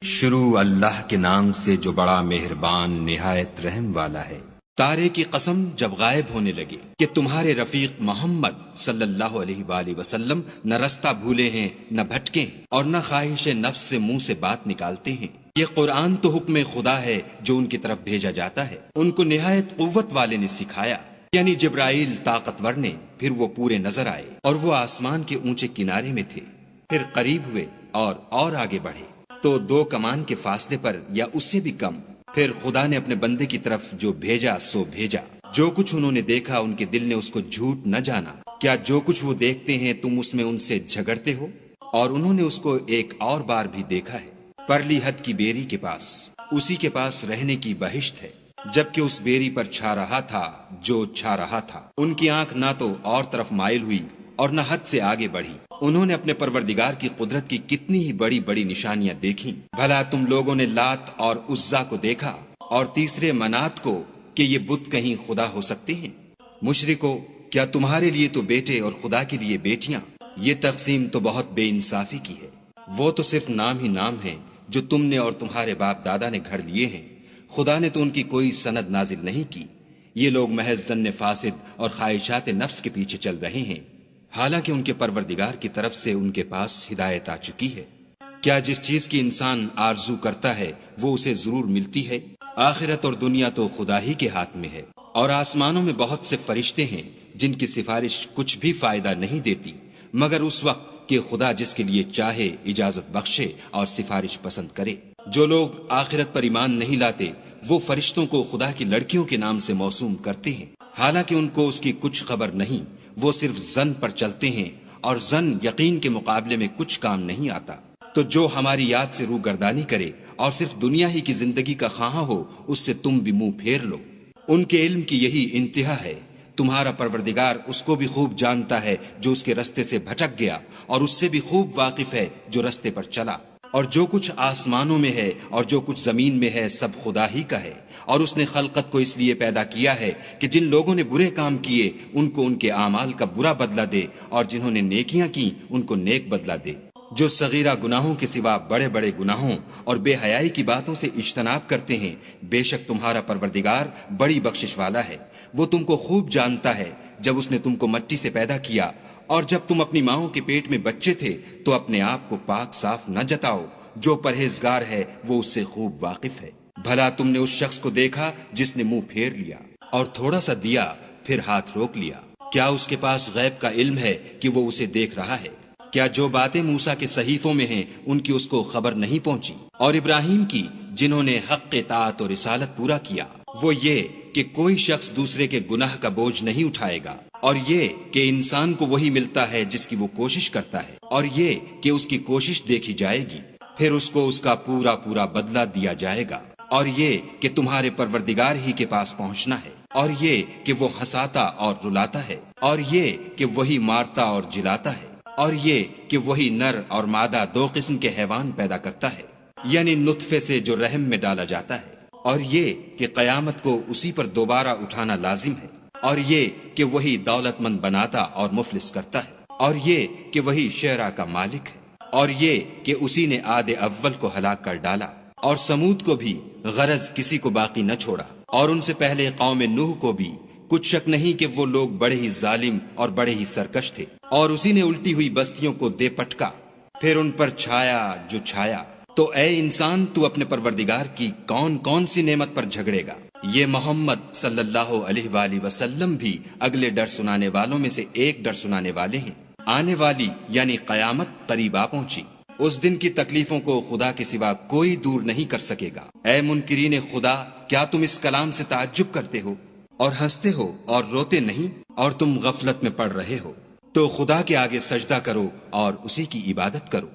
شروع اللہ کے نام سے جو بڑا مہربان نہایت رحم والا ہے۔ تارے کی قسم جب غائب ہونے لگے کہ تمہارے رفیق محمد صلی اللہ علیہ وآلہ وسلم نہ رستہ بھولے ہیں نہ بھٹکے ہیں اور نہ خواہش نفس سے منہ سے بات نکالتے ہیں۔ یہ قرآن تو حکم خدا ہے جو ان کی طرف بھیجا جاتا ہے۔ ان کو نہایت قوت والے نے سکھایا، یعنی جبرائیل طاقتور نے۔ پھر وہ پورے نظر آئے اور وہ آسمان کے اونچے کنارے میں تھے، پھر قریب ہوئے اور آگے بڑھے تو 2 کمان کے فاصلے پر یا اس سے بھی کم۔ پھر خدا نے اپنے بندے کی طرف جو بھیجا سو بھیجا۔ جو کچھ انہوں نے دیکھا ان کے دل نے اس کو جھوٹ نہ جانا۔ کیا جو کچھ وہ دیکھتے ہیں تم اس میں ان سے جھگڑتے ہو؟ اور انہوں نے اس کو ایک اور بار بھی دیکھا ہے، پرلی حد کی بیری کے پاس، اسی کے پاس رہنے کی بہشت ہے، جبکہ اس بیری پر چھا رہا تھا جو چھا رہا تھا۔ ان کی آنکھ نہ تو اور طرف مائل ہوئی اور نہ حد سے آگے بڑھی۔ انہوں نے اپنے پروردگار کی قدرت کی کتنی ہی بڑی بڑی نشانیاں دیکھیں۔ بھلا تم لوگوں نے لات اور عزا کو دیکھا اور تیسرے منات کو کہ یہ بت کہیں خدا ہو سکتے ہیں؟ مشرکو، کیا تمہارے لیے تو بیٹے اور خدا کے لیے بیٹیاں؟ یہ تقسیم تو بہت بے انصافی کی ہے۔ وہ تو صرف نام ہی نام ہیں جو تم نے اور تمہارے باپ دادا نے گھڑ لیے ہیں۔ خدا نے تو ان کی کوئی سند نازل نہیں کی۔ یہ لوگ محض ظن فاسد اور خواہشات نفس کے پیچھے چل رہے ہیں، حالانکہ ان کے پروردگار کی طرف سے ان کے پاس ہدایت آ چکی ہے۔ کیا جس چیز کی انسان آرزو کرتا ہے وہ اسے ضرور ملتی ہے؟ آخرت اور دنیا تو خدا ہی کے ہاتھ میں ہے۔ اور آسمانوں میں بہت سے فرشتے ہیں جن کی سفارش کچھ بھی فائدہ نہیں دیتی مگر اس وقت کہ خدا جس کے لیے چاہے اجازت بخشے اور سفارش پسند کرے۔ جو لوگ آخرت پر ایمان نہیں لاتے وہ فرشتوں کو خدا کی لڑکیوں کے نام سے موسوم کرتے ہیں، حالانکہ ان کو اس کی کچھ خبر نہیں۔ وہ صرف ظن پر چلتے ہیں اور ظن یقین کے مقابلے میں کچھ کام نہیں آتا۔ تو جو ہماری یاد سے روگردانی کرے اور صرف دنیا ہی کی زندگی کا خواہاں ہو اس سے تم بھی منہ پھیر لو۔ ان کے علم کی یہی انتہا ہے۔ تمہارا پروردگار اس کو بھی خوب جانتا ہے جو اس کے رستے سے بھٹک گیا، اور اس سے بھی خوب واقف ہے جو رستے پر چلا۔ اور جو کچھ آسمانوں میں ہے اور جو کچھ زمین میں ہے سب خدا ہی کا ہے، اور اس نے خلقت کو اس لیے پیدا کیا ہے کہ جن لوگوں نے برے کام کیے ان کو ان کے اعمال کا برا بدلہ دے، اور جنہوں نے نیکیاں کی ان کو نیک بدلہ دے۔ جو صغیرہ گناہوں کے سوا بڑے بڑے گناہوں اور بے حیائی کی باتوں سے اجتناب کرتے ہیں، بے شک تمہارا پروردگار بڑی بخشش والا ہے۔ وہ تم کو خوب جانتا ہے۔ جب اس نے تم کو مٹی سے پیدا کیا اور جب تم اپنی ماؤں کے پیٹ میں بچے تھے تو اپنے آپ کو پاک صاف نہ جتاؤ۔ جو پرہیزگار ہے وہ اس سے خوب واقف ہے۔ بھلا تم نے اس شخص کو دیکھا جس نے منہ پھیر لیا اور تھوڑا سا دیا پھر ہاتھ روک لیا؟ کیا اس کے پاس غیب کا علم ہے کہ وہ اسے دیکھ رہا ہے؟ کیا جو باتیں موسیٰ کے صحیفوں میں ہیں ان کی اس کو خبر نہیں پہنچی؟ اور ابراہیم کی جنہوں نے حق اطاعت اور رسالت پورا کیا، وہ یہ کہ کوئی شخص دوسرے کے گناہ کا بوجھ نہیں اٹھائے گا، اور یہ کہ انسان کو وہی ملتا ہے جس کی وہ کوشش کرتا ہے، اور یہ کہ اس کی کوشش دیکھی جائے گی، پھر اس کو اس کا پورا پورا بدلہ دیا جائے گا، اور یہ کہ تمہارے پروردگار ہی کے پاس پہنچنا ہے، اور یہ کہ وہ ہنساتا اور رلاتا ہے، اور یہ کہ وہی مارتا اور جلاتا ہے، اور یہ کہ وہی نر اور مادہ 2 قسم کے حیوان پیدا کرتا ہے، یعنی نطفے سے جو رحم میں ڈالا جاتا ہے، اور یہ کہ قیامت کو اسی پر دوبارہ اٹھانا لازم ہے، اور یہ کہ وہی دولت مند بناتا اور مفلس کرتا ہے، اور یہ کہ وہی شعرا کا مالک ہے، اور یہ کہ اسی نے عاد اول کو ہلاک کر ڈالا، اور سمود کو بھی غرض کسی کو باقی نہ چھوڑا، اور ان سے پہلے قوم نوح کو بھی۔ کچھ شک نہیں کہ وہ لوگ بڑے ہی ظالم اور بڑے ہی سرکش تھے، اور اسی نے الٹی ہوئی بستیوں کو دے پٹکا، پھر ان پر چھایا جو چھایا۔ تو اے انسان، تو اپنے پروردگار کی کون کون سی نعمت پر جھگڑے گا؟ یہ محمد صلی اللہ علیہ وآلہ وسلم بھی اگلے ڈر سنانے والوں میں سے ایک ڈر سنانے والے ہیں۔ آنے والی یعنی قیامت قریب آ پہنچی۔ اس دن کی تکلیفوں کو خدا کے سوا کوئی دور نہیں کر سکے گا۔ اے منکرین خدا، کیا تم اس کلام سے تعجب کرتے ہو اور ہنستے ہو اور روتے نہیں، اور تم غفلت میں پڑ رہے ہو؟ تو خدا کے آگے سجدہ کرو اور اسی کی عبادت کرو۔